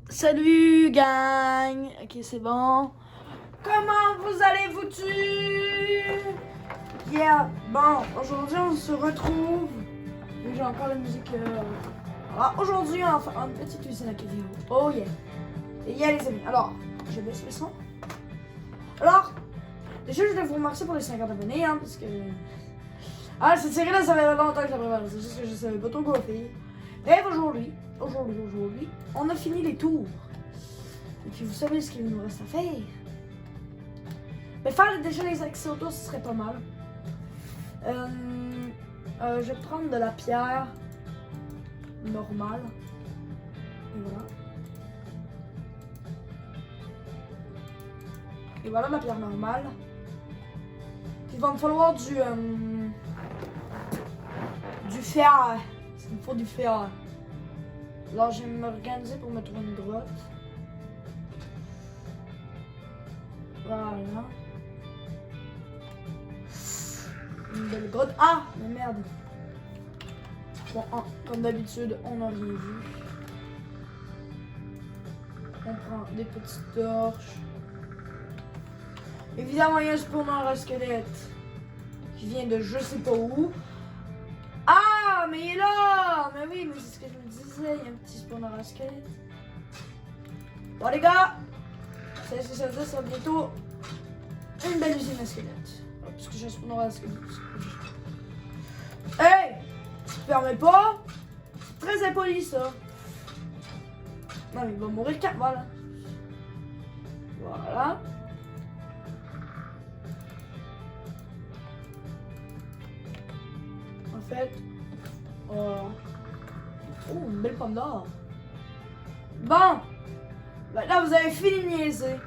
Salut gang. Ok, c'est bon. Comment vous allez-vous-tu? Yeah. Bon, aujourd'hui on se retrouve. J'ai encore la musique. Alors aujourd'hui on fait une petite usine à vidéo. Oh yeah. Et yeah les amis. Alors, je baisse le son. Alors, déjà je voulais vous remercier pour les 50 abonnés, hein, parce que. Ah, cette série-là, ça fait longtemps que je la prépare. C'est juste que je savais pas trop quoi faire. Bref, aujourd'hui, on a fini les tours. Et puis vous savez ce qu'il nous reste à faire. Mais faire déjà les accès autour, ce serait pas mal. Je vais prendre de la pierre normale. Et voilà. Et voilà la pierre normale. Puis il va me falloir du fer. Il me faut du fer. Alors je vais m'organiser pour me trouver une grotte. Voilà. Une belle grotte. Ah, mais merde. Bon, comme d'habitude, on n'a rien vu. On prend des petites torches. Évidemment, il y a un spawner à squelette qui vient de je sais pas où. Ah, mais il est là! Mais oui, mais c'est ce que je me disais, il y a un petit spawner à squelette. Bon les gars, c'est ce que ça veut dire, ça va bientôt une belle usine à squelette. Parce que j'ai un spawner à squelette. Hey! Tu te permets pas? C'est très impoli ça. Non mais il va mourir quand? Voilà. Voilà. En fait, oh, une belle pomme d'or. Bon, maintenant vous avez fini de niaiser.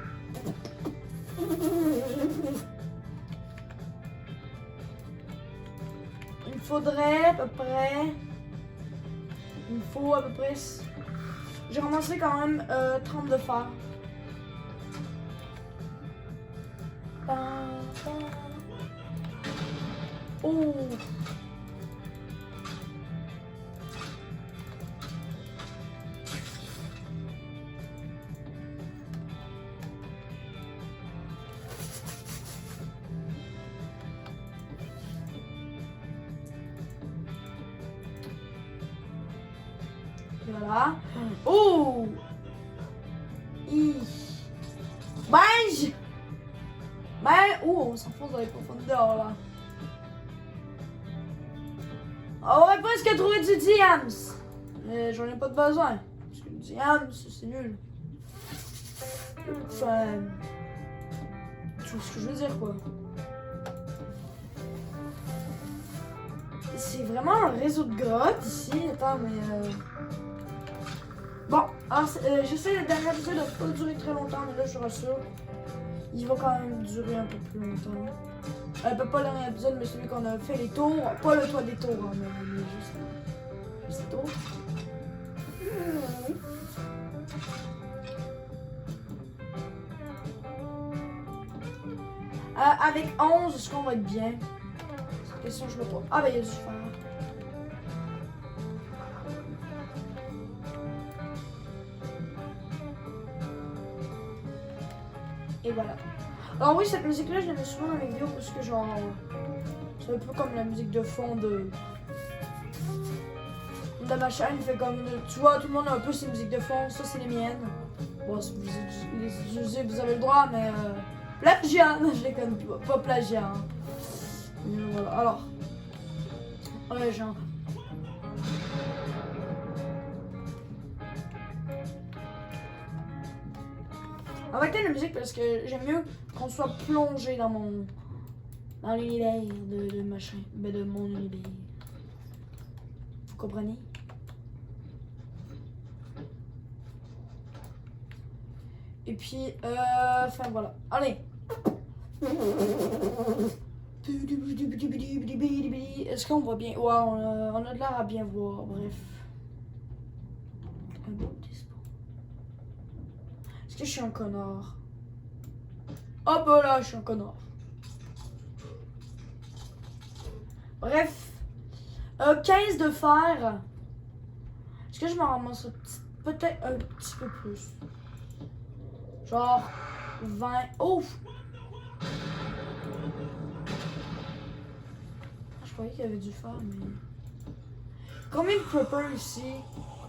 Il me faudrait à peu près. Il me faut à peu près. J'ai ramassé quand même 30 de fer. Oh! Voilà. Oh! Mange! Oh, on s'enfonce dans les profondeurs là. On aurait presque trouvé du diams. Mais j'en ai pas de besoin. Parce que le diams, c'est nul. Enfin. Tu vois ce que je veux dire quoi. C'est vraiment un réseau de grottes ici. Attends, mais. Bon, alors j'essaie le dernier épisode de pas durer très longtemps, mais là je suis rassure. Il va quand même durer un peu plus longtemps. Pas le dernier épisode, mais celui qu'on a fait les tours. Pas le toit des tours, hein, mais juste les tours. Avec 11, est-ce qu'on va être bien? Cette question, je me pose. Ah, ben il y a du fer. Et voilà. Alors oui, cette musique-là, je l'aimais souvent dans les vidéos parce que genre, c'est un peu comme la musique de fond de ma chaîne. Il fait comme, tu vois, tout le monde a un peu ses musiques de fond. Ça, c'est les miennes. Bon, si vous les utilisez, vous avez le droit, mais plagiat, je les connais pas plagiat. Hein. Voilà. Alors, ouais, genre. On va éteindre la musique parce que j'aime mieux qu'on soit plongé dans l'univers de machin, mais de mon univers. Vous comprenez? Et puis, enfin voilà. Allez. Est-ce qu'on voit bien? Ouais, on a de l'air à bien voir, bref. Un beau petit spawn. Est-ce que je suis un connard? Hop là, je suis un connard. Bref. 15 de fer. Est-ce que je m'en ramasse une petite peut-être un petit peu plus. Genre 20. Ouf! Je croyais qu'il y avait du fer, mais. Combien de creepers ici?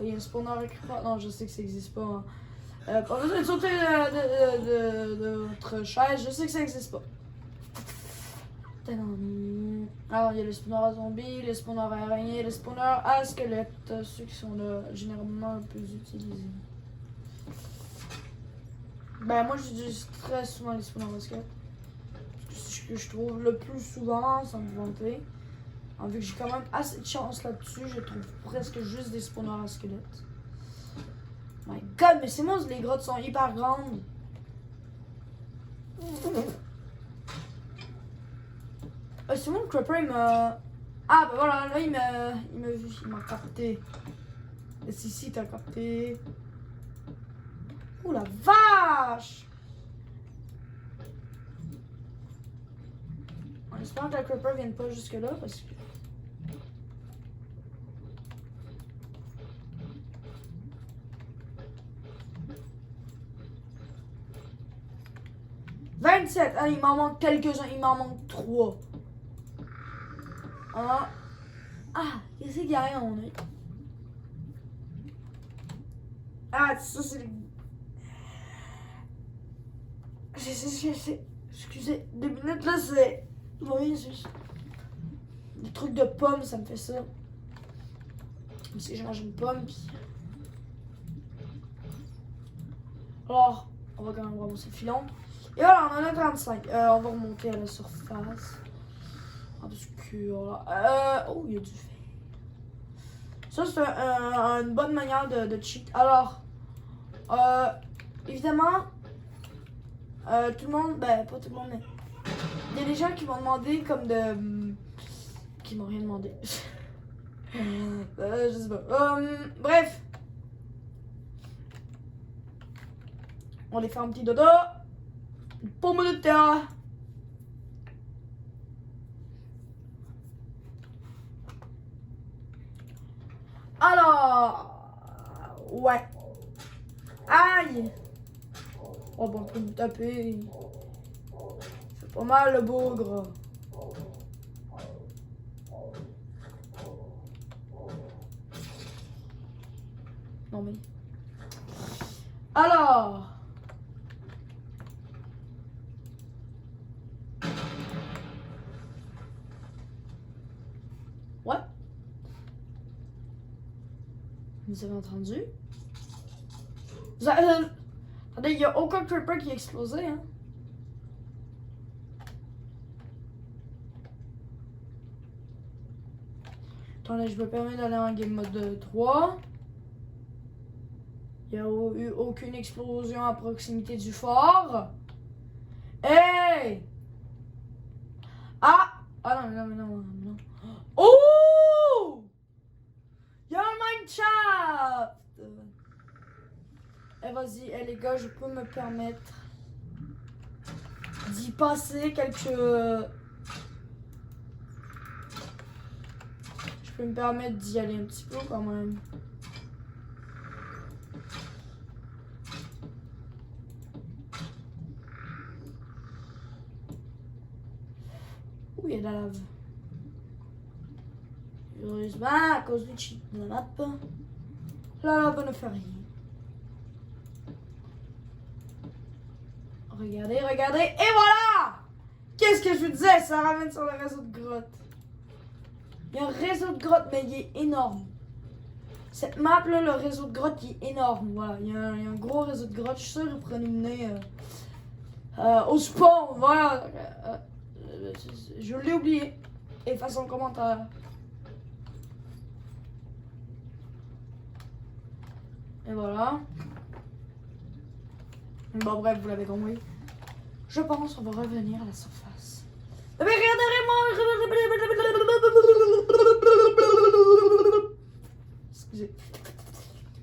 Il y a un spawner creeper. Non, je sais que ça n'existe pas. Hein. Pas besoin de sauter de votre chaise, je sais que ça n'existe pas. Alors, il y a les spawners à zombies, les spawners à araignées, les spawners à squelettes, ceux qui sont là, généralement le plus utilisés. Ben, moi j'utilise très souvent les spawners à squelettes. C'est ce que je trouve le plus souvent, sans me vanter. Vu que j'ai quand même assez de chance là-dessus, je trouve presque juste des spawners à squelettes. My god, mais c'est moi, les grottes sont hyper grandes. C'est mon creeper, il m'a. Ah, ben voilà, là, il m'a vu, il m'a capté. Et si, t'as capté. Oh la vache! On espère que la creeper vienne pas jusque-là parce que. « 27! Ah, il m'en manque quelques-uns, il m'en manque 3. Ah, qu'est-ce qu'il y a rien en œil? Ah, ça c'est. Excusez, 2 minutes là, c'est. Oui, c'est. Des trucs de pommes, ça me fait ça. Parce que je mange une pomme, puis. Alors, on va quand même ramasser le filon. Et voilà, on en a 35. On va remonter à la surface. Obscur là. Oh, il y a du fer. Ça, c'est une bonne manière de cheat. Alors, évidemment, tout le monde, ben pas tout le monde, mais il y a des gens qui m'ont demandé comme de. Qui m'ont rien demandé. Je sais pas. Bref. On les fait un petit dodo. Une pomme de terre. Alors. Ouais. Aïe. Oh, bon, on peut nous taper. C'est pas mal le bougre. Non mais. Alors. Ouais. Vous avez entendu? Attendez, il n'y a aucun creeper qui a explosé, hein? Attendez, je me permets d'aller en game mode 3. Il n'y a eu aucune explosion à proximité du fort. Hey! Ah! Ah non. Oh! Il y a un mineshaft! Eh vas-y, les gars, je peux me permettre d'y passer quelques... Je peux me permettre d'y aller un petit peu quand même. Ouh, il y a de la lave. Heureusement, à cause du cheat de la map, la lave ne fait rien. Regardez, et voilà! Qu'est-ce que je vous disais? Ça ramène sur le réseau de grottes. Il y a un réseau de grottes, mais il est énorme. Cette map là, le réseau de grottes, il est énorme. Voilà, il y a un gros réseau de grottes. Je suis sûr que vous prenez nous mener au spawn. Voilà. Je l'ai oublié. Efface en commentaire. Et voilà. Bon bref, vous l'avez compris. Je pense qu'on va revenir à la surface. Mais regardez-moi. Excusez.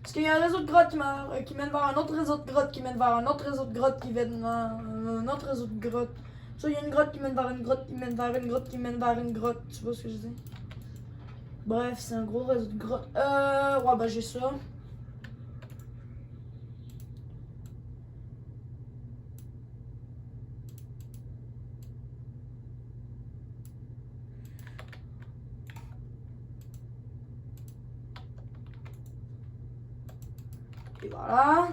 Parce qu'il y a un réseau de grottes qui mène vers un autre réseau de grottes, qui mène vers un autre réseau de grottes, qui mène vers un autre réseau de grottes. Ça, il y a une grotte qui mène vers une grotte, qui mène vers une grotte, qui mène vers une grotte. Tu vois ce que je dis? Bref, c'est un gros réseau de grottes. Ouais, bah j'ai ça. Et voilà.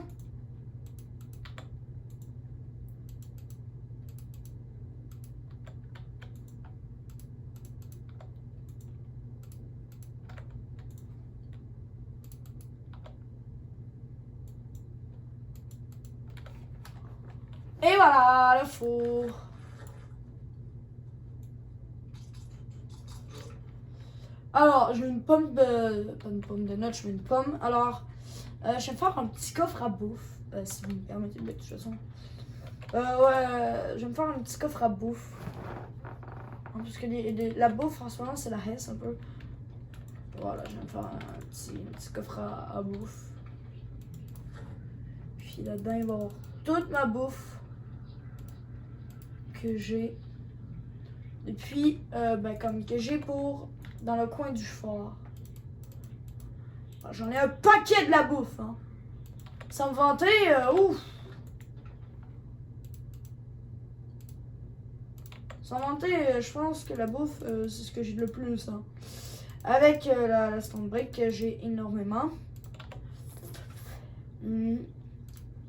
Et voilà le four. Alors, je mets une pomme de... Pas une pomme de note, je mets une pomme. Alors, je vais faire un petit coffre à bouffe. Si vous me permettez, de toute façon. Ouais, je vais me faire un petit coffre à bouffe. Parce que la bouffe, en ce moment, c'est la hesse un peu. Voilà, je vais me faire un petit coffre à bouffe. Puis là-dedans, il va y avoir toute ma bouffe que j'ai. Depuis, comme que j'ai pour dans le coin du fort. J'en ai un paquet de la bouffe, hein. Sans me vanter, ouf! Sans vanter, je pense que la bouffe, c'est ce que j'ai le plus, hein. Avec la stand break, j'ai énormément.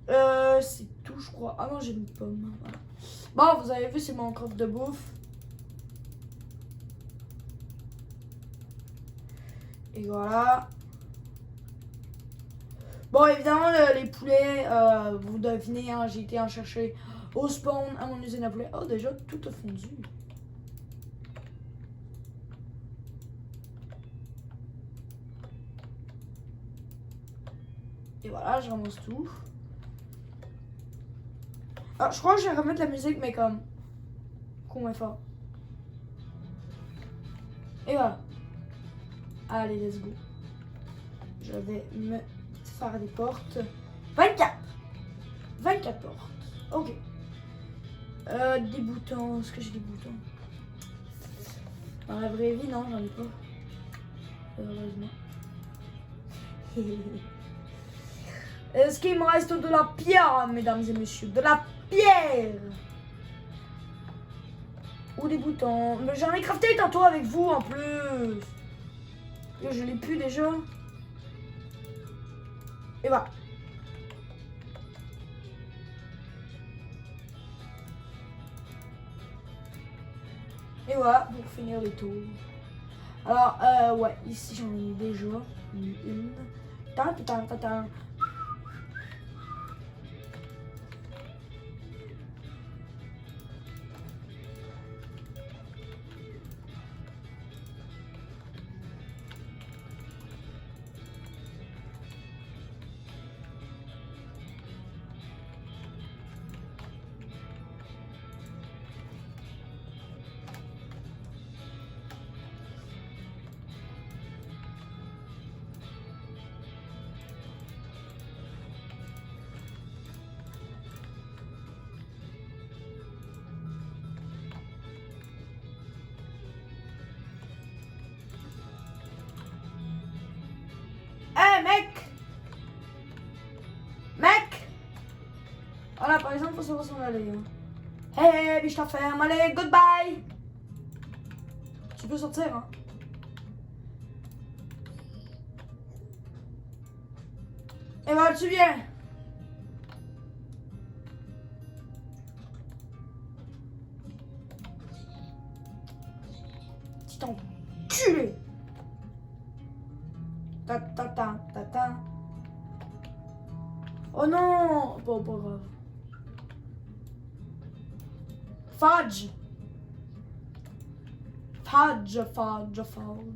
C'est tout, je crois. Ah non, j'ai une pomme. Voilà. Bon, vous avez vu, c'est mon coffre de bouffe. Et voilà. Bon, évidemment, les poulets, vous devinez, hein, j'ai été en chercher au spawn à mon usine à poulet. Oh, déjà, tout a fondu. Et voilà, je ramasse tout. Ah, je crois que je vais remettre la musique, mais comme... Moins fort. Et voilà. Allez, let's go. Je vais me faire des portes. 24 portes. Ok. Des boutons. Est-ce que j'ai des boutons? Dans la vraie vie, non, j'en ai pas. Heureusement. Est-ce qu'il me reste de la pierre, mesdames et messieurs? De la pierre! Ou des boutons. Mais j'en ai crafté tantôt avec vous en plus. Je l'ai plus déjà. Et voilà. Et voilà, pour finir les tours. Alors, ouais, ici j'en ai déjà une. Ta ta ta ta. Mec! Voilà, par exemple, faut savoir s'en aller. Hey, biche t'enferme, allez, goodbye! Tu peux sortir, hein? Et voilà, tu viens! Petit enculé! Ta ta ta ta ta. Oh non! Bon, pas grave. Fudge! Fudge, fudge, fudge.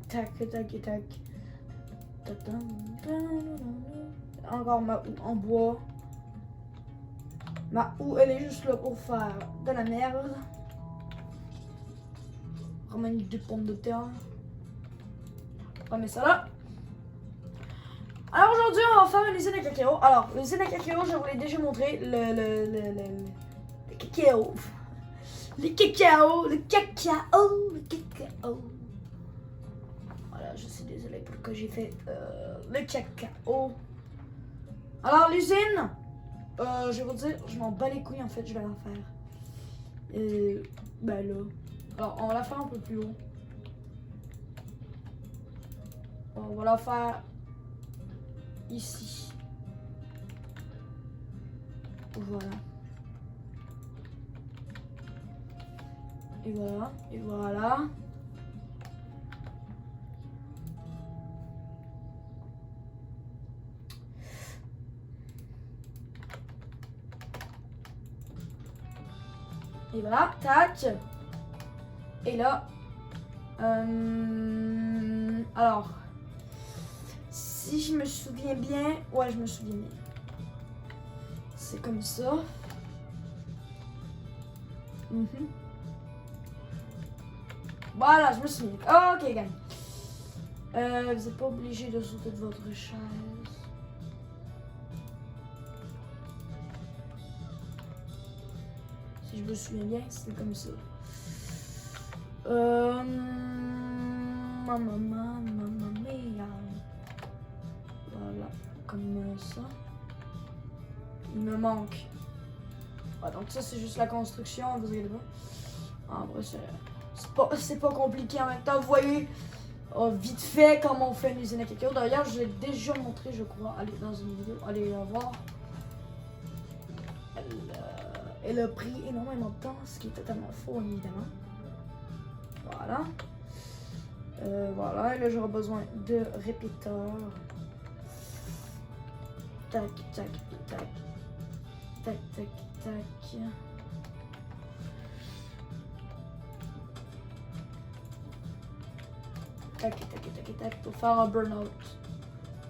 Tac, tac, tac. Encore ma houe en bois. Ma houe, elle est juste là pour faire de la merde. Ramène des pommes de terre. On va mettre ça là. aujourd'hui, on va faire une usine à cacao. Alors, l'usine à cacao, je vous l'ai déjà montré. Le cacao. Le cacao. Voilà, je suis désolée pour que j'ai fait le cacao. Alors, l'usine, je vais vous dire, je m'en bats les couilles en fait, je vais la faire. Ben là. Alors, on va la faire un peu plus haut. On va la faire ici. Voilà. Et voilà. Et voilà. Et voilà, tac. Et là, alors, si je me souviens bien, ouais, je me souviens bien. C'est comme ça. Voilà, je me souviens. Ok, gang. Vous n'êtes pas obligé de sauter de votre chaise. Si je me souviens bien, c'est comme ça. Mamma mia. Voilà, comme ça. Il me manque. Ouais, donc ça, c'est juste la construction, vous inquiétez pas. En vrai, c'est pas compliqué en même temps. Vous voyez vite fait comment on fait une usine à cacao. D'ailleurs, je l'ai déjà montré, je crois. Allez, dans une vidéo, allez la voir. Elle a pris énormément de temps, ce qui est totalement faux, évidemment. Voilà. Voilà, et là j'aurai besoin de répéteurs. Tac, tac, tac. Tac, tac, tac. Tac, tac, tac, tac, pour faire un burn-out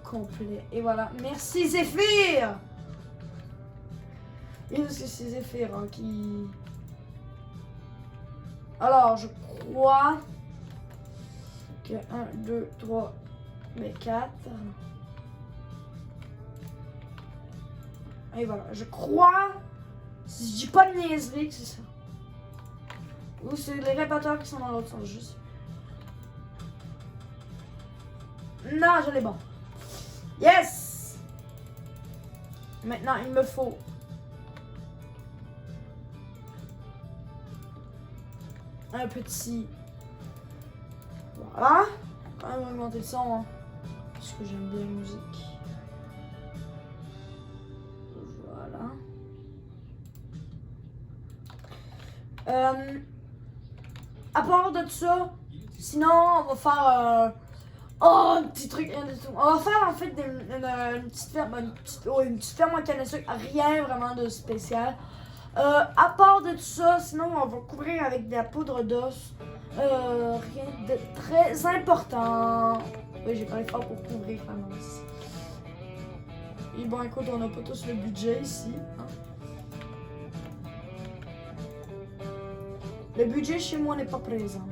complet. Et voilà. Merci Zéphyr! Et c'est Zéphyr hein, qui... Alors, je crois que 1, 2, 3, mais 4. Et voilà, je crois, si je dis pas de niaiserie, que c'est ça. Ou c'est les répéteurs qui sont dans l'autre sens, juste. Non, je l'ai bon. Yes! Maintenant, il me faut... un petit... Voilà. Quand même augmenter le son, hein, parce que j'aime bien la musique. Voilà. À part de ça, sinon on va faire un petit truc. On va faire en fait une petite ferme, une petite ferme en canne à sucre, rien vraiment de spécial. À part de tout ça, sinon on va couvrir avec de la poudre d'os. Rien de très important. Oui, j'ai pas les fort pour couvrir vraiment ici. Et bon, écoute, on n'a pas tous le budget ici. Hein. Le budget chez moi n'est pas présent.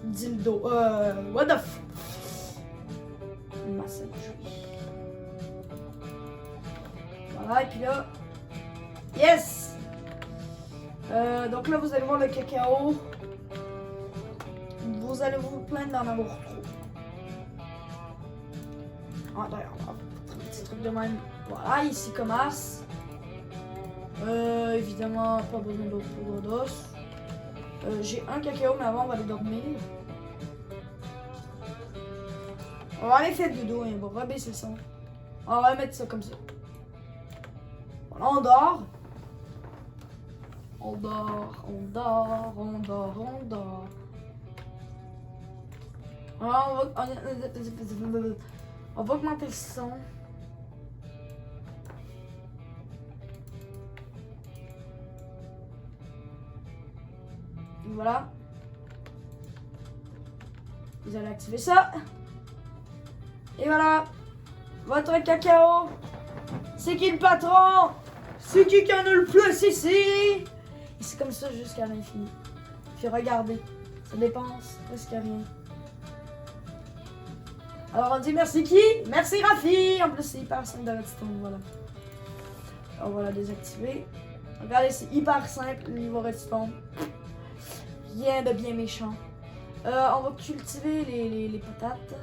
Dildo. What the f... Massage. Voilà, et puis là... Yes! Donc là, vous allez voir le cacao. Vous allez vous plaindre d'en avoir trop. Ah, d'ailleurs, on va faire un petit truc de même. Voilà, ici commence. Évidemment, pas besoin d'autre poudre d'os. J'ai un cacao, mais avant, on va aller dormir. On va aller faire du dos et on va rebaisser le son. On va mettre ça comme ça. Voilà, on dort. On dort, on dort, on dort, on dort. Alors, on va augmenter le son. Voilà. Vous allez activer ça. Et voilà. Votre cacao. C'est qui le patron? C'est qui en a le plus ici? Et c'est comme ça jusqu'à l'infini. Puis regardez. Ça dépense presque rien. Alors on dit merci qui? Merci Rafi! En plus c'est hyper simple de redstone, voilà. On va la désactiver. Regardez, c'est hyper simple le niveau redstone. Rien de bien méchant. On va cultiver les patates.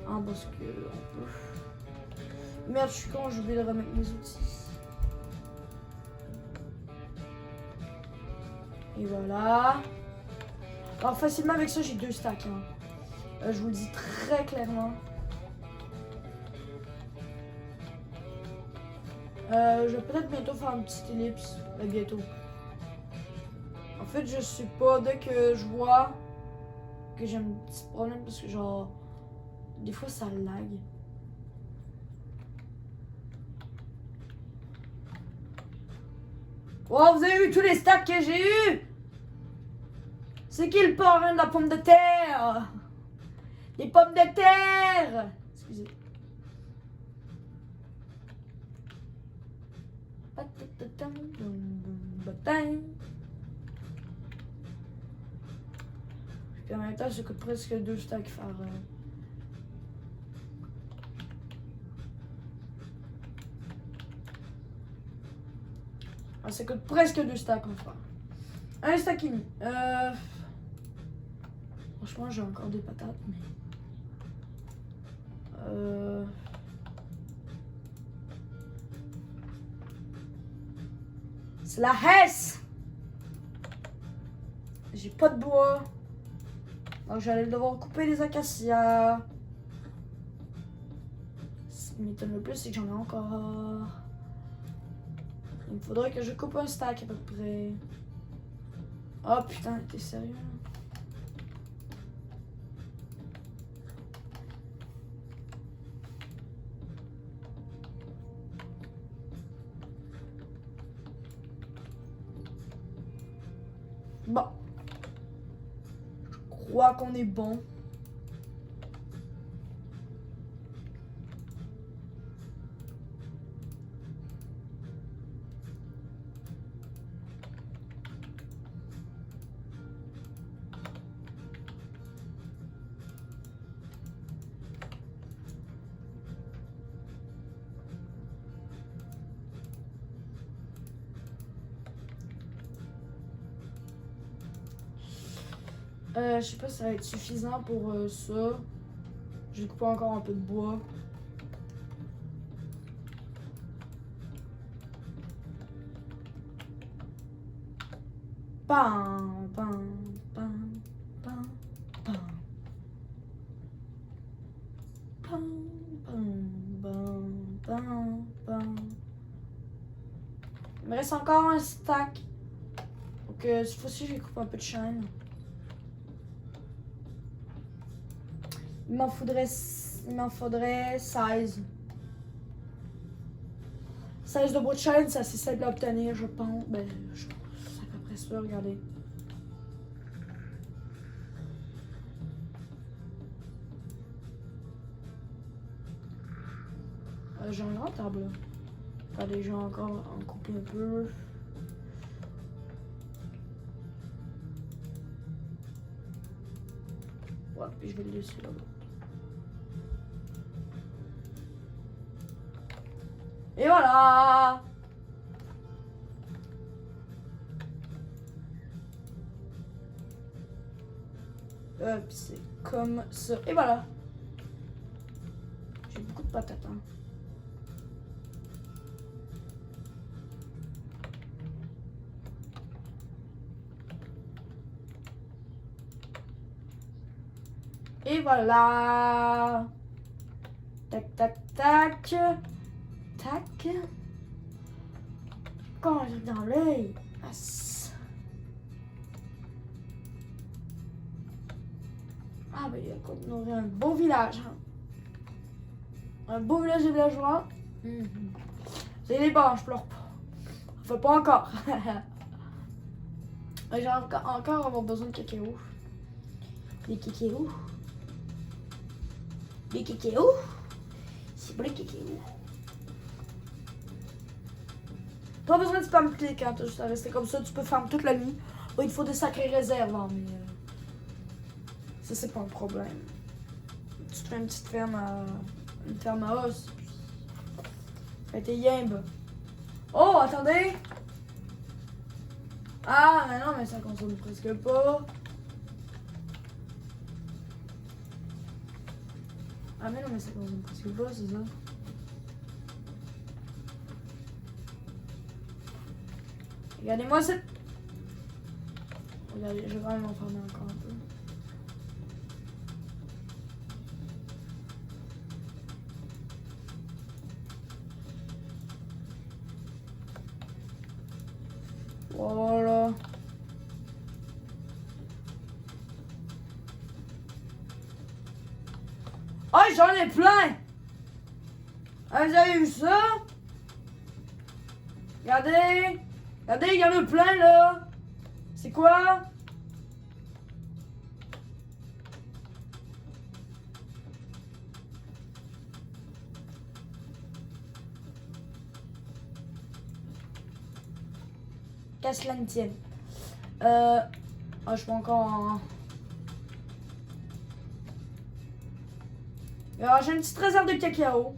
Parce que on peut. Merde, je suis con, j'ai oublié de remettre mes outils. Et voilà. Alors facilement avec ça, j'ai 2 stacks. Hein. Je vous le dis très clairement. Je vais peut-être bientôt faire une petite ellipse. Bientôt. En fait, je sais pas. Dès que je vois que j'ai un petit problème parce que genre... Des fois, ça lag. Oh, vous avez vu tous les stacks que j'ai eu? C'est qui le parrain de la pomme de terre? Les pommes de terre! Excusez. Puis en même temps, ça coûte presque 2 stacks faire. Ça coûte presque 2 stacks enfin. Un stack et demi. Franchement, j'ai encore des patates, mais. C'est la Hesse! J'ai pas de bois. Donc j'allais devoir couper les acacias. Ce qui m'étonne le plus, c'est que j'en ai encore. Il me faudrait que je coupe un stack à peu près. Oh putain, t'es sérieux? Bon. Je crois qu'on est bon. Je sais pas si ça va être suffisant pour ça. J'ai coupé encore un peu de bois. Pam, pam, pam, pam, pam. Pam, pam, pam, pam, pam. Il me reste encore un stack. Donc cette fois-ci, je vais couper un peu de chaîne. Il m'en faudrait 16. 16 de bois de chaîne, c'est assez simple à obtenir, je pense. Ben, c'est à peu près ça, regardez. J'ai un grand table. Regardez, j'ai encore en couper un peu. Ouais, puis je vais le laisser là-bas. Et voilà! Hop, c'est comme ça. Et voilà! J'ai beaucoup de patates, hein. Et voilà! Tac, tac, tac! Tac. Quand j'ai dans l'œil. Ah ben on aurait un beau village. Hein. Un beau village de villageois. C'est les bons, je pleure pas. Enfin pas encore. J'ai encore avoir besoin de cacao. Les cacao. Les cacao. C'est pas les cacao. Pas besoin de spam click, hein, tu as resté comme ça, tu peux farm toute la nuit. Bon, il faut des sacrées réserves, hein, mais ça c'est pas un problème. Tu te fais une petite ferme à... Une ferme à os. Fais tes yimbes. Oh, attendez! Ah, mais non, mais ça consomme presque pas. Ah, mais non, mais ça consomme presque pas, c'est ça. Regardez-moi cette... Regardez, je vais vraiment m'enfermer encore un peu. Voilà. Oh, j'en ai plein! Ah, vous avez vu ça? Regardez! Regardez, il y en a plein là! C'est quoi? Qu'à cela ne tienne. Oh, je peux encore en... Alors, j'ai une petite réserve de cacao.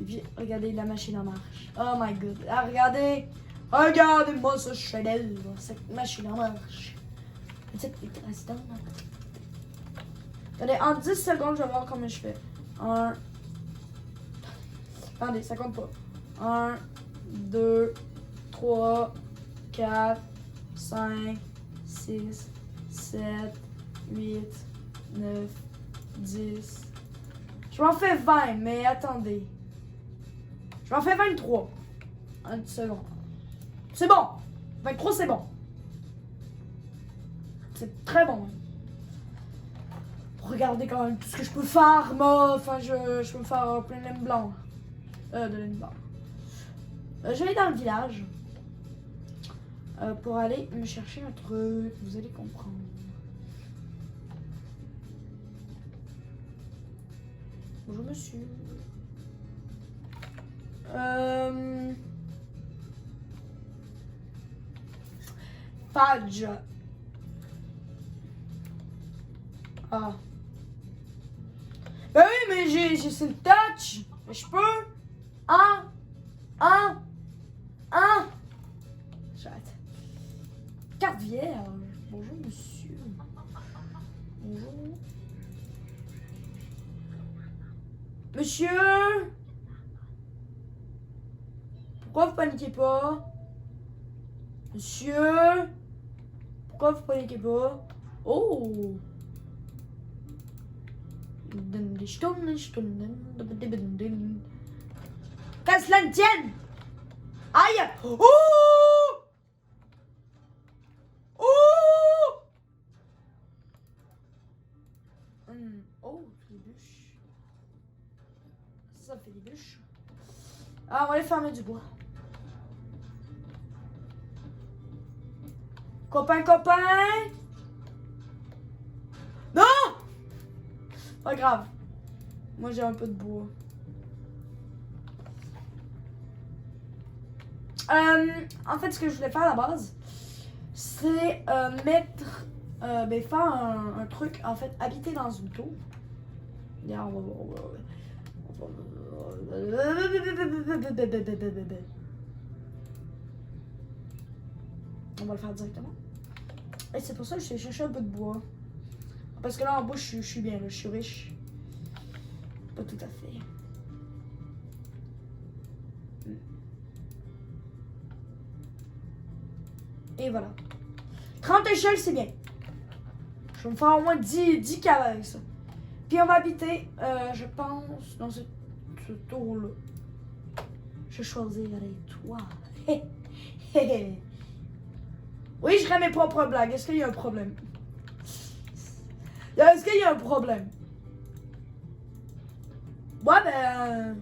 Et puis, regardez, la machine en marche. Oh my god. Ah, regardez. Regardez-moi ce chef-d'œuvre. Cette machine en marche. Cette restaurant. Attendez, en 10 secondes, je vais voir comment je fais. 1. Attendez, ça compte pas. 1, 2, 3, 4, 5, 6, 7, 8, 9, 10. Je m'en fais 20, mais attendez. Je m'en fais 23. Un petit second. C'est bon. 23, c'est bon. C'est très bon. Regardez quand même tout ce que je peux faire, moi. Enfin, je peux me faire plein de laine blanc. De laine blanc. Je vais aller dans le village. Pour aller me chercher un truc. Vous allez comprendre. Bonjour monsieur. Fudge. Ah. Ben oui, mais j'ai c'est le touch. Mais je peux. Un. J'arrête. Carte vierge. Bonjour monsieur. Bonjour. Monsieur. Pourquoi vous paniquez pas? Monsieur. Pourquoi vous paniquez pas? Oh. Qu'à cela ne tienne! Aïe! Oh! Oh! Oh, des bûches. Ça fait des bûches. Ah, on va aller fermer du bois. Copain! Non! Pas grave. Moi, j'ai un peu de bois. En fait, ce que je voulais faire à la base, c'est mettre... faire un truc, en fait, habiter dans une tour. Regarde, on va le faire directement. Et c'est pour ça que je vais chercher un peu de bois. Parce que là, en bas, je suis bien, là, je suis riche. Pas tout à fait. Et voilà. 30 échelles, c'est bien. Je vais me faire au moins 10 caves avec ça. Puis on va habiter, je pense, dans ce tour-là. Je choisirai toi. Oui, je ferai mes propres blagues. Est-ce qu'il y a un problème? Est-ce qu'il y a un problème? Ouais, ben...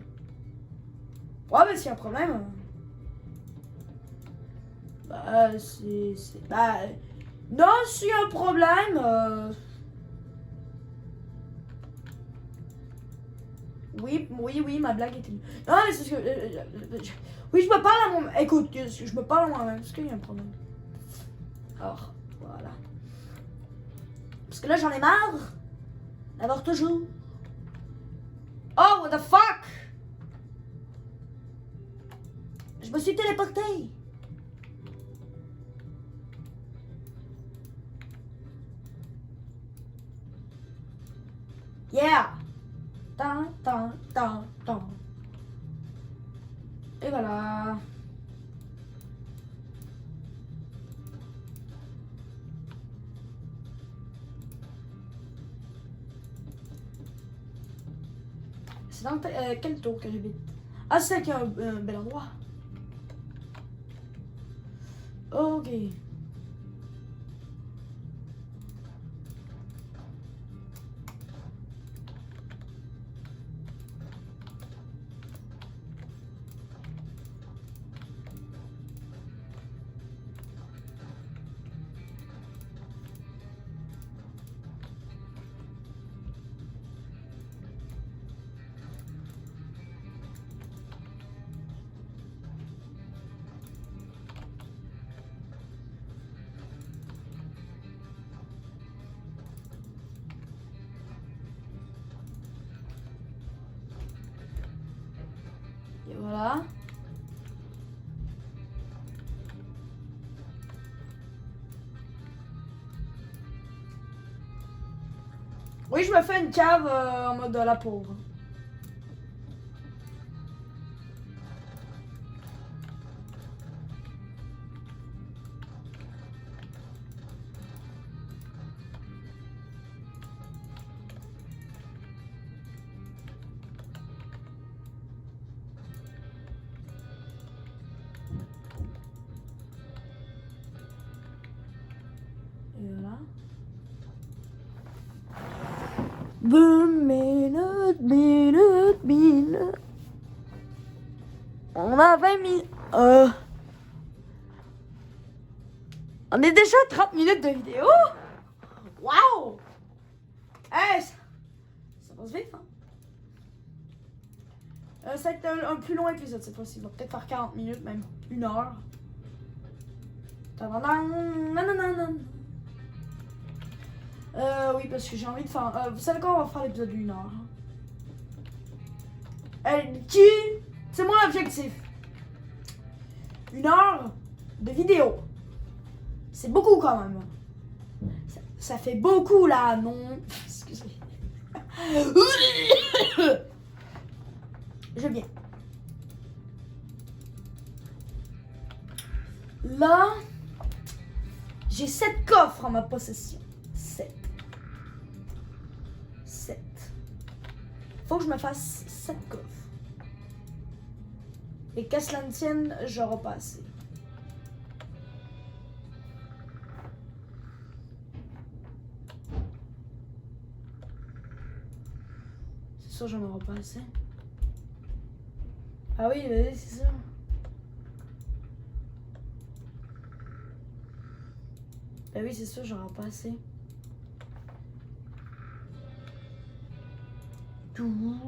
Ouais, ben, s'il y a un problème... Bah, bah... Non, s'il y a un problème... Oui, ma blague était... Non, mais c'est ce que... Oui, je me parle à mon... Écoute, je me parle à moi-même. Est-ce qu'il y a un problème? Alors, voilà. Parce que là, j'en ai marre d'avoir toujours Oh, what the fuck? Je me suis téléporté. Yeah. Tan, tan, tan, tan. Et voilà. C'est dans quel tour que j'habite? Ah, c'est qu'il y a un bel endroit. Ok. Et voilà. Oui, je me fais une cave en mode de la pauvre. Et voilà. 2 minutes, minutes, minutes. On a 20 minutes. On est déjà à 30 minutes de vidéo. Wow! Hey, ça passe vite, hein? Ça va être un plus long épisode cette fois-ci. Il va peut-être faire 40 minutes, même 1 heure. Oui, parce que j'ai envie de faire... vous savez quoi, on va faire l'épisode d'1 heure. C'est mon objectif. 1 heure de vidéo. C'est beaucoup quand même. Ça fait beaucoup là, non? Excusez. Je viens. Là, j'ai 7 coffres en ma possession. 7. Faut que je me fasse 7 coffres. Et qu'à cela ne tienne, j'aurai pas assez. C'est sûr, j'en aurai pas assez. Ah oui, c'est ça. Ben oui, c'est sûr, j'aurai pas assez. Tout.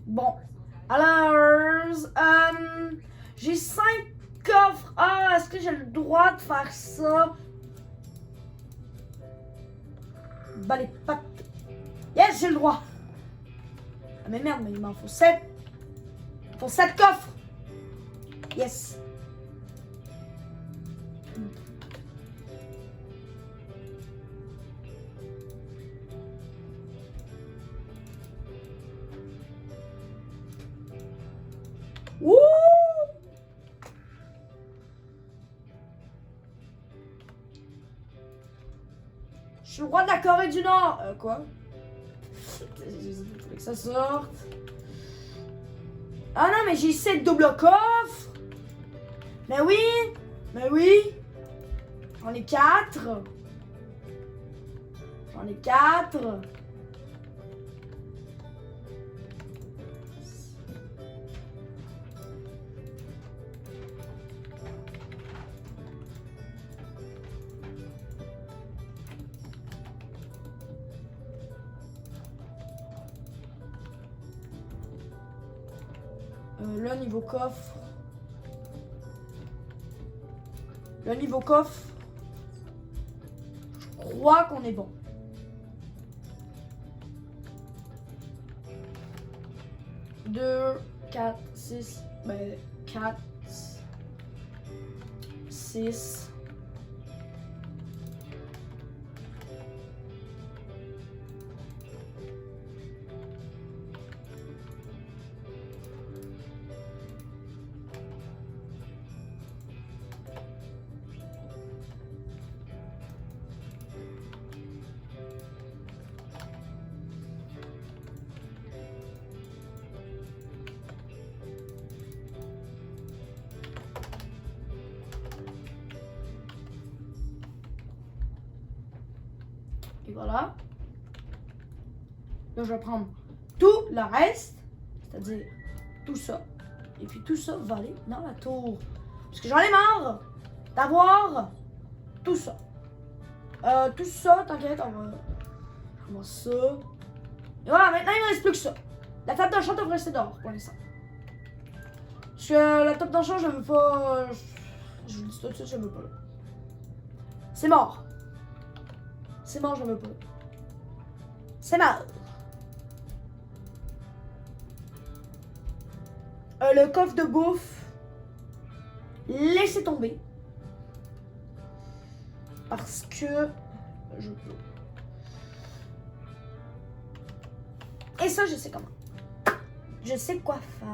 Bon, alors, j'ai 5 coffres. Ah, est-ce que j'ai le droit de faire ça? Bah les pattes. Yes, j'ai le droit. Ah mais merde, mais il m'en faut 7. Il faut 7 coffres. Yes. Wouh! Je suis le roi de la Corée du Nord. Quoi? Que ça sorte. Ah non, mais j'ai 7 double coffres. Mais oui. Mais oui. J'en ai 4. J'en ai 4. Là, niveau coffre. Je crois qu'on est bon. 2, 4, 6, ben 4, 6. Et voilà. Là, je vais prendre tout le reste, c'est-à-dire tout ça. Et puis tout ça va aller dans la tour. Parce que j'en ai marre d'avoir tout ça. Tout ça, t'inquiète, on va ça. Et voilà, maintenant il ne me reste plus que ça. La table d'enchant devrait rester dehors pour l'instant. Parce que la table d'enchant, je veux pas. Je vous dis tout de suite, je veux pas là. C'est mort. C'est mort, je veux pas. C'est mort. Le coffre de bouffe, laissez tomber. Parce que je peux. Et ça, je sais comment. Je sais quoi faire.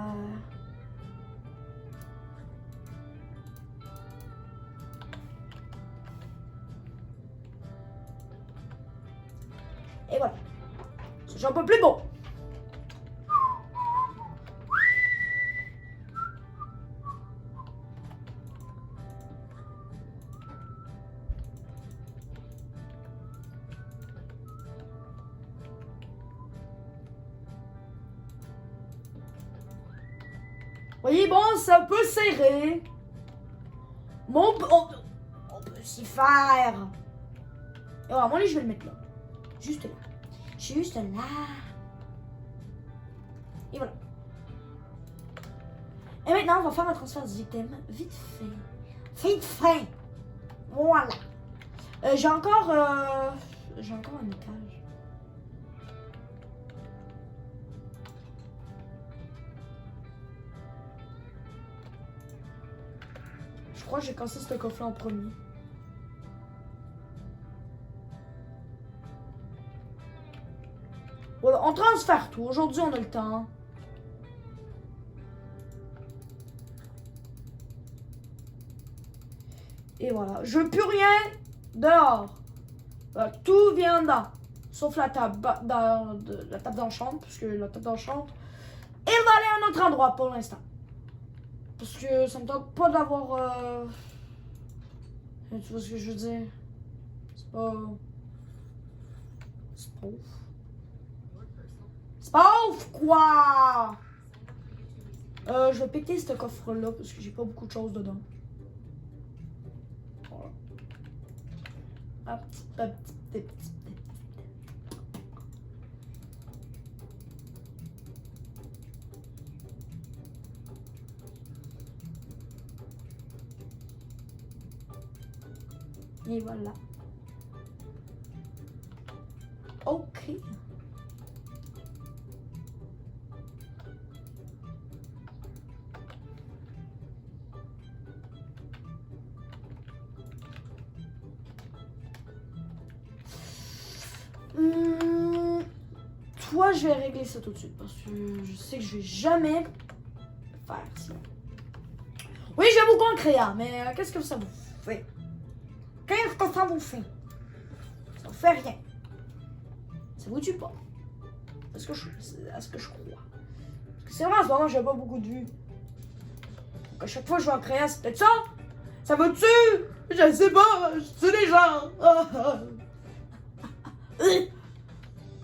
Et voilà. J'en peux plus beau. Voyez, bon, c'est un peu serré. Mais on peut s'y faire. Et voilà, mon lit, je vais le mettre là. Juste là. Juste là. Et voilà. Et maintenant, on va faire un transfert d'items vite fait. Vite fait. Voilà. J'ai encore un étage. Je crois que j'ai cassé ce coffre en premier. Voilà, on transfère tout. Aujourd'hui, on a le temps. Et voilà. Je veux plus rien dehors. Voilà, tout vient dedans. Sauf la table la table d'enchant. Parce que la table d'enchant, elle va aller à un autre endroit pour l'instant. Parce que ça me tente pas d'avoir... Tu vois ce que je veux dire? C'est pas... C'est pas ouf. C'est pas ouf, quoi! Je vais péter ce coffre-là parce que j'ai pas beaucoup de choses dedans. Voilà. Hop. Et voilà. Ok. Toi, je vais régler ça tout de suite parce que je sais que je vais jamais faire ça. Oui, j'ai beaucoup en créa, mais qu'est-ce que ça vous fait? Qu'est-ce que ça vous fait? Ça vous fait rien. Ça vous tue pas. À ce que je crois. Parce que c'est vrai, en ce moment, j'ai pas beaucoup de vues. Donc à chaque fois que je vais en créa, c'est peut-être ça. Ça vous tue? Je sais pas, je tue les gens.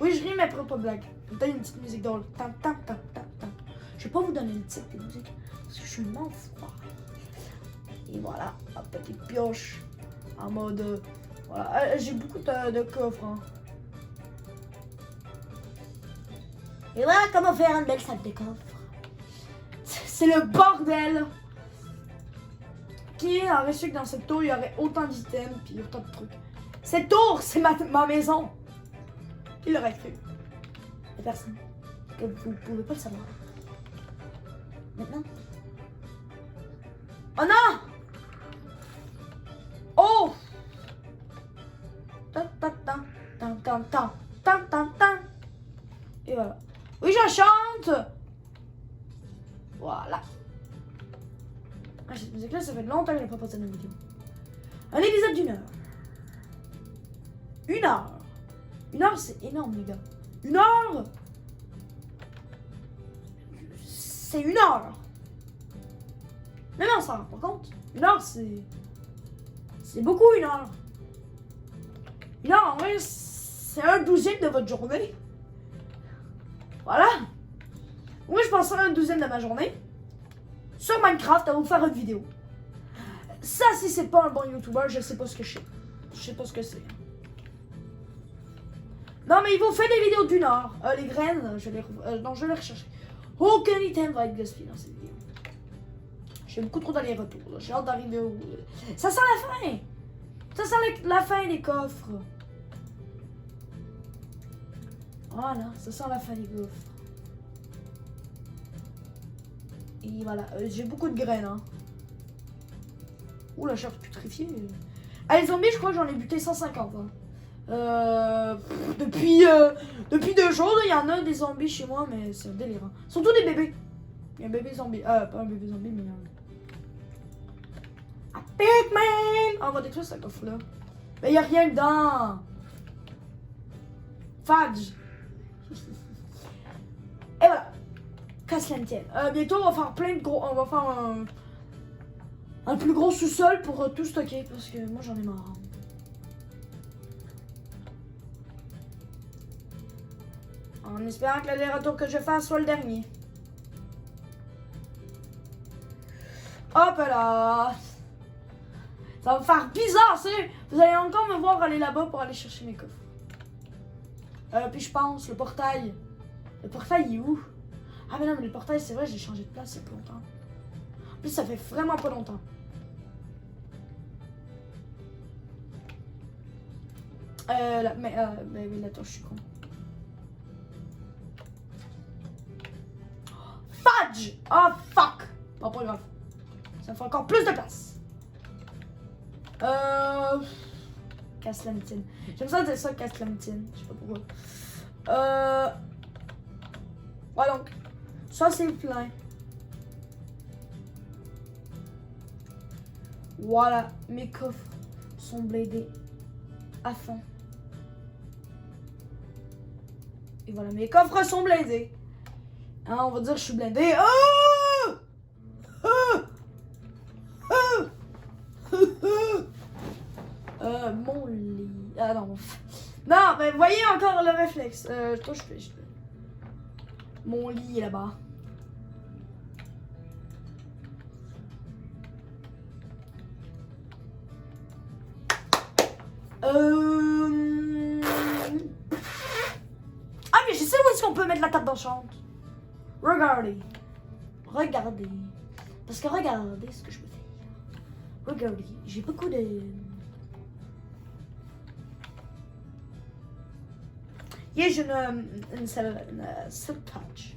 Oui, je ris mes propres blagues. Je vous donne une petite musique drôle. Tam, tam, tam, tam, tam. Je vais pas vous donner une petite musique parce que je suis une enfoirée. Et voilà, ma petite pioche en mode. Voilà, j'ai beaucoup de coffres. Hein. Et voilà comment faire une belle salle de coffres. C'est le bordel. Qui aurait su que dans cette tour il y aurait autant d'items puis autant de trucs. Cette tour, c'est ma maison. Qui l'aurait cru? La personne. Que vous pouvez pas le savoir. Maintenant. Oh non! Oh! Tan, tan, tan, tan, tan, tan, tan, tan, tan. Et voilà. Oui, je chante! Voilà. Ah, cette musique-là, ça fait longtemps que je n'ai pas passé une vidéo. Un épisode d'1 heure. 1 heure. 1 heure, c'est énorme, les gars. 1 heure! C'est 1 heure! Mais non, ça rend pas compte. 1 heure, c'est... C'est beaucoup, 1 heure. 1 heure, en vrai, c'est 1/12 de votre journée. Voilà. Moi, je passerai 1/12 de ma journée sur Minecraft à vous faire une vidéo. Ça, si c'est pas un bon YouTuber, je sais pas ce que je sais. Je sais pas ce que c'est. Non, mais il vous fait des vidéos d'1 heure. Les graines, je vais les, non, je vais les rechercher. Aucun item va être gaspillé dans cette vidéo. J'ai beaucoup trop d'aller-retour. J'ai hâte d'arriver au... Ça sent la fin! Ça sent la fin des coffres. Voilà, ça sent la fin des coffres. Et voilà, j'ai beaucoup de graines, hein. Ouh, la chair putréfiée. Ah, les zombies, je crois que j'en ai buté 150. Hein. Depuis 2 jours, il y en a des zombies chez moi, mais c'est un délire. Hein. Surtout des bébés. Il y a un bébé zombie. Pas un bébé zombie, mais un Pigman! Oh, on va détruire ce coffre-là. Mais il n'y a rien dedans. Fudge. Et voilà. Casse la tienne. Bientôt, on va faire plein de gros. On va faire un plus gros sous-sol pour tout stocker parce que moi j'en ai marre. En espérant que l'aller-retour que je fasse soit le dernier. Hop là. Ça va me faire bizarre, c'est. Vous allez encore me voir aller là-bas pour aller chercher mes coffres. Puis je pense, le portail. Le portail il est où? Ah mais non, mais le portail, c'est vrai, j'ai changé de place il y a pas longtemps. En plus, ça fait vraiment pas longtemps. Mais oui, attends, je suis con. Fudge! Oh fuck! Bon, pas grave. Ça me fait encore plus de place. Casse la mitine. J'aime ça dire ça, casse la mitine. Je sais pas pourquoi. Ouais, donc, ça c'est plein. Voilà, mes coffres sont blindés à fond. Et voilà, mes coffres sont blindés. Hein, on va dire que je suis blindé. Oh! Oh! Oh! Mon lit. Ah non. Non, mais voyez encore le réflexe. Toi, je fais. Mon lit est là-bas. Ah, mais je sais où est-ce qu'on peut mettre la table d'enchant. Regardez. Regardez. Parce que regardez ce que je peux faire. Regardez. J'ai beaucoup de... Yeah, j'ai une silk touch.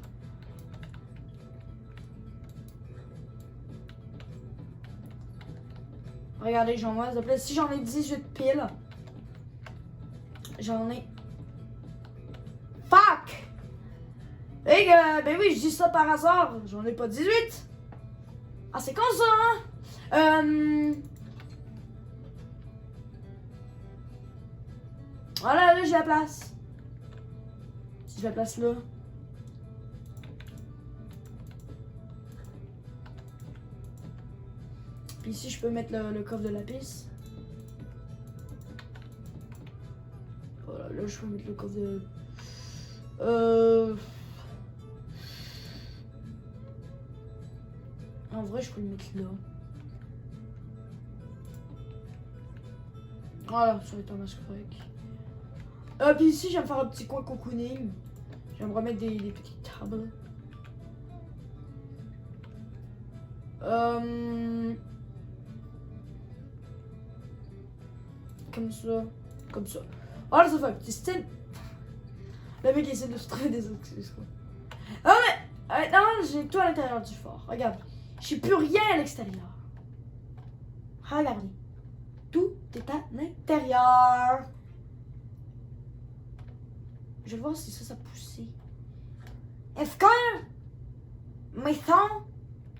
Regardez, j'en ai, si j'en ai 18 piles, j'en ai... Fuck! Et ben oui, je dis ça par hasard, j'en ai pas 18. Ah, c'est con ça, hein? Voilà, là j'ai la place. Si je la place là. Puis ici, je peux mettre le coffre de lapis. Voilà, là, je peux mettre le coffre de... En vrai, je peux le mettre là. Voilà, ça va être un masque correct. Puis ici, je vais me faire un petit coin cocooning. Je vais me remettre des petites tables. Comme ça. Comme ça. Voilà, ça fait un petit style. Le mec essaie de se trouver des excuses, quoi. Ah mais... Non, j'ai tout à l'intérieur du fort. Regarde. J'ai plus rien à l'extérieur. Regardez. Tout est à l'intérieur. Je vais voir si ça poussé. Est-ce que mes sons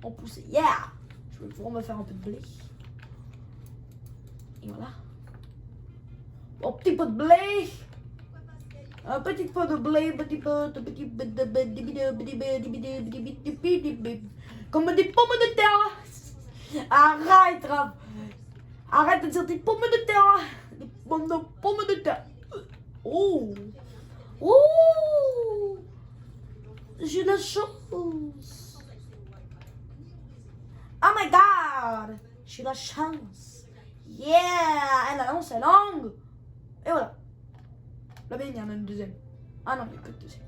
ont poussé? Yeah! Je vais pouvoir me faire un peu de blé. Et voilà. Un petit peu de blé. Un petit peu de blé. Comme des pommes de terre. Arrête, Rob. Arrête de dire des pommes de terre. Des pommes de terre. Oh. Oh. J'ai la chance. Oh my god. J'ai la chance. Yeah. Elle annonce est longue. Et voilà. Là-bas, il y en a une deuxième. Ah non, il n'y a pas de deuxième.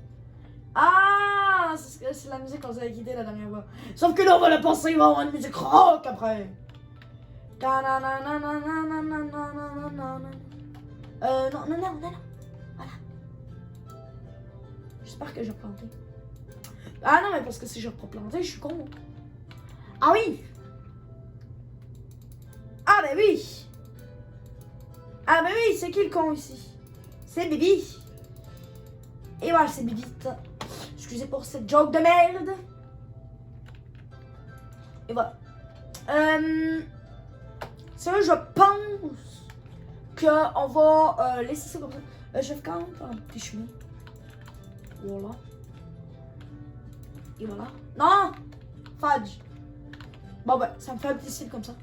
Ah, c'est la musique qu'on nous avait quitté la dernière fois. Sauf que là, on va la passer, il va y avoir une musique rock après. Non. Voilà. J'espère que j'ai planté. Ah non, mais parce que si je reprends planter, je suis con. Ah oui. Ah ben oui. Ah ben oui, c'est qui le con ici? C'est Bibi. Et voilà, c'est Bibi. Excusez pour cette joke de merde. Et voilà. C'est vrai, je pense qu'on va laisser ça comme ça. Je vais quand même faire un petit chemin. Voilà. Et voilà. Non! Fudge. Bon ben, ça me fait un petit style comme ça.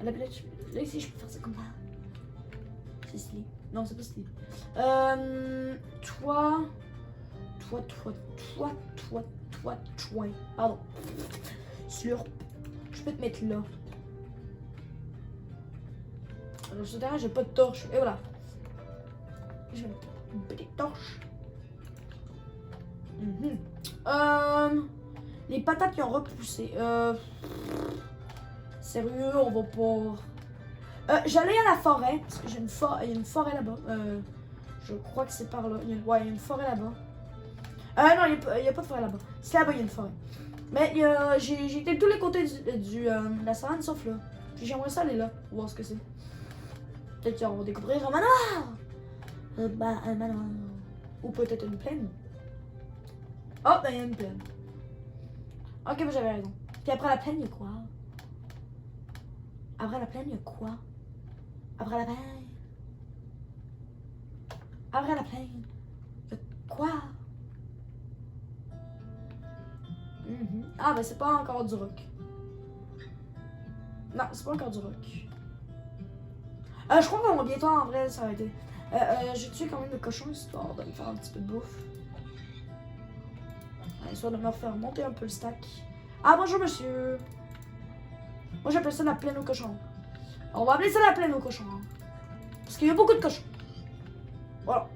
Là ici, je peux faire ça comme ça. C'est stylé. Non, c'est pas stylé. Toi. Pardon. Slurp. Je peux te mettre là. Alors, ce terrain, j'ai pas de torche. Et voilà. Je vais mettre une petite torche. Les patates qui ont repoussé. Sérieux, on va pas. J'allais à la forêt. Parce que il y a une forêt là-bas. Je crois que c'est par là. Il y a une forêt là-bas. Non, il n'y a pas de forêt là-bas. C'est là-bas, il y a une forêt. Mais j'ai été de tous les côtés de la savane, sauf là. Puis j'aimerais ça aller là, pour voir ce que c'est. Peut-être qu'on va découvrir un manoir. Un manoir. Ou peut-être une plaine. Oh, ben il y a une plaine. Ok, ben j'avais raison. Puis après la plaine, il y a quoi? Après la plaine, il y a quoi? Après la plaine? Après la plaine, il y a quoi? Ah, ben c'est pas encore du rock. Non, c'est pas encore du rock. Je crois qu'on va bientôt en vrai s'arrêter. J'ai tué quand même le cochon histoire de me faire un petit peu de bouffe. Histoire de me faire monter un peu le stack. Ah, bonjour monsieur. Moi j'appelle ça la plaine aux cochons. On va appeler ça la plaine aux cochons. Hein. Parce qu'il y a beaucoup de cochons. Voilà.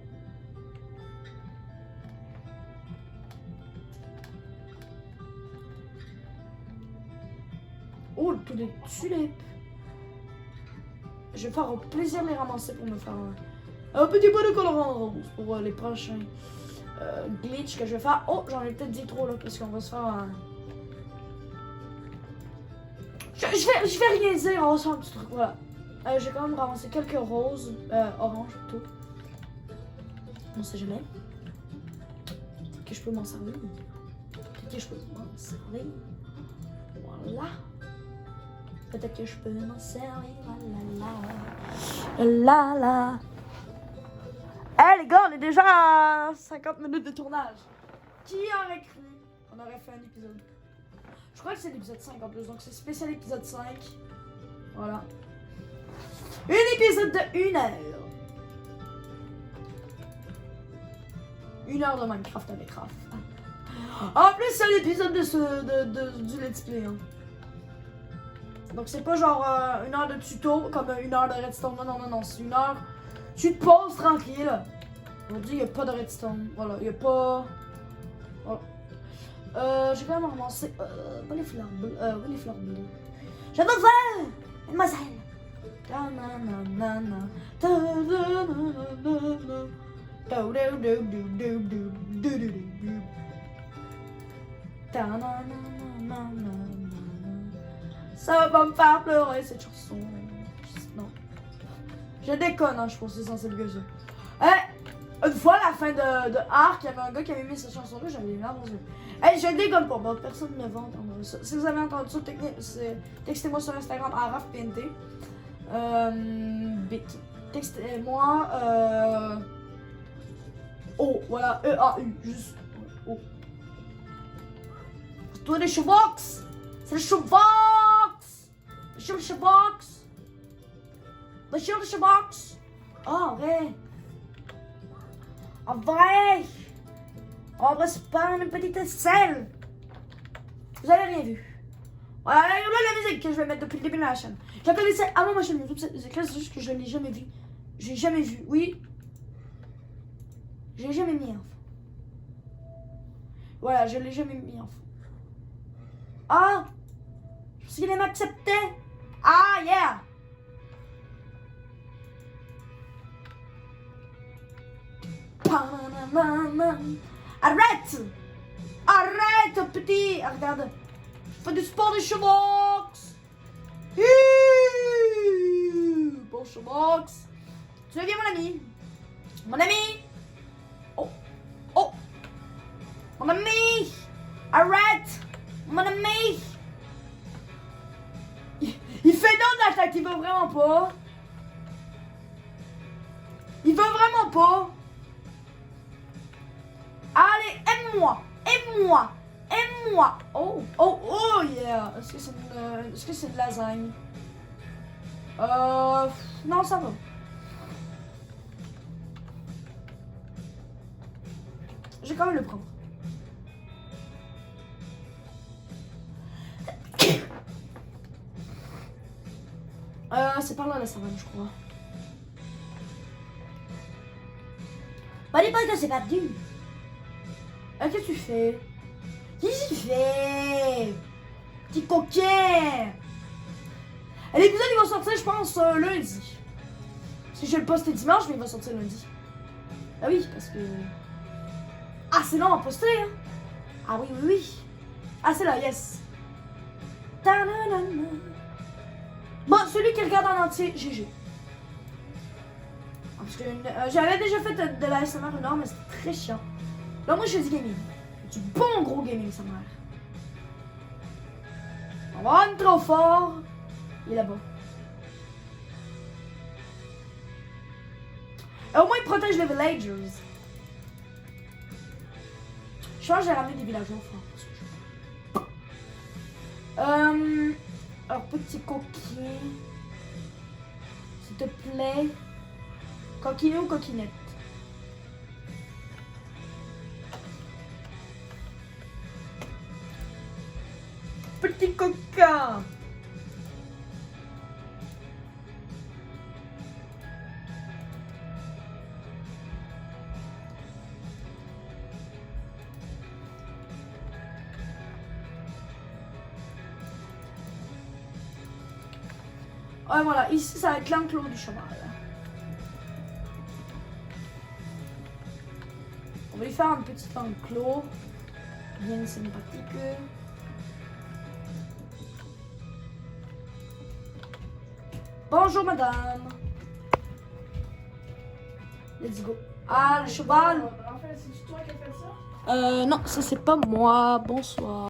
Oh, tous les tulipes. Je vais faire au plaisir de les ramasser pour me faire un petit peu de colorant rose pour les prochains glitch que je vais faire. Oh, j'en ai peut-être dit trop là parce qu'on va se faire je vais rien dire, on va se faire un petit truc, voilà. J'ai quand même ramassé quelques roses, oranges plutôt. On sait jamais. Peut-être que je peux m'en servir. Peut-être que je peux m'en servir. Voilà. Peut-être que je peux m'en servir. La. Hey les gars, on est déjà à 50 minutes de tournage. Qui aurait cru qu'on aurait fait un épisode? Je crois que c'est l'épisode 5 en plus, donc c'est spécial épisode 5. Voilà. Un épisode de 1 heure. 1 heure de Minecraft avec Raph. En plus, c'est l'épisode du Let's Play. Hein. Donc c'est pas genre 1 heure de tuto comme 1 heure de redstone. Non, c'est 1 heure. Tu te poses tranquille. Aujourd'hui, il n'y a pas de redstone. Voilà, il n'y a pas. Voilà. J'ai quand même ramassé. Pas les fleurs bleues. Oui, les fleurs bleues. Je vais faire, mademoiselle. Ça va me faire pleurer cette chanson. Non. Je déconne, hein, je pense que c'est censé le ça. Une fois, à la fin de Arc, il y avait un gars qui avait mis cette chanson-là, j'avais les larmes aux yeux. Je déconne pas, bon, personne ne va entendre ça. Si vous avez entendu ça, textez-moi sur Instagram, ArafPNT. Textez-moi, oh, voilà, E-A-U, juste O. Toi, les shoebox! C'est le shoebox! Le shoebox! Le shoebox! Oh, vrai! En vrai! On va se prendre une petite aisselle! Vous avez rien vu. Voilà, la musique que je vais mettre depuis le début de la chaîne. Je la connaissais avant ma chaîne YouTube, cette musique-là, c'est juste que je ne l'ai jamais vue. J'ai jamais vu, oui. J'ai jamais mis, enfin. Voilà, je l'ai jamais mis, enfin. Ah! Je pense qu'il allait m'accepter. Ah, yeah! Arrête! Arrête, petit! Ah, regarde. Je fais du sport de shoebox! Bon shoebox! Tu deviens mon ami! Mon ami! Oh! Oh! Mon ami! Arrête! Mon ami! Il fait non d'attaque, il veut vraiment pas! Il veut vraiment pas! Allez, aime-moi! Aime-moi! Aime-moi! Oh! Oh! Oh yeah! Est-ce que c'est de lasagne? Non, ça va. Je vais quand même le prendre. C'est par là la savane, je crois. Bah, dis pas que c'est perdu. Qu'est-ce que tu fais? Qu'est-ce que tu fais? Petit coquin! Et l'épisode il va sortir, je pense, lundi. Si je le poste dimanche, mais il va sortir lundi. Ah oui, parce que... Ah, c'est long à poster, hein? Ah oui, oui, oui. Ah, c'est là, yes. Bon, celui qui regarde en entier, GG. Parce que j'avais déjà fait de la SMR une heure, mais c'était très chiant. Là, moi, je fais du gaming. Du bon gros gaming, sa mère. On va run trop fort. Il est là-bas. Et au moins, il protège les villagers. Je pense que j'ai ramené des villageois forts. Alors, petit coquin. S'il te plaît. Coquinet ou coquinette? Petit coquin. Ouais, voilà, ici ça va être l'enclos du cheval. On va lui faire un petit enclos bien sympathique. Bonjour madame. Let's go. Ah, le cheval. En fait, c'est toi qui as fait ça? Non, ça c'est pas moi. Bonsoir.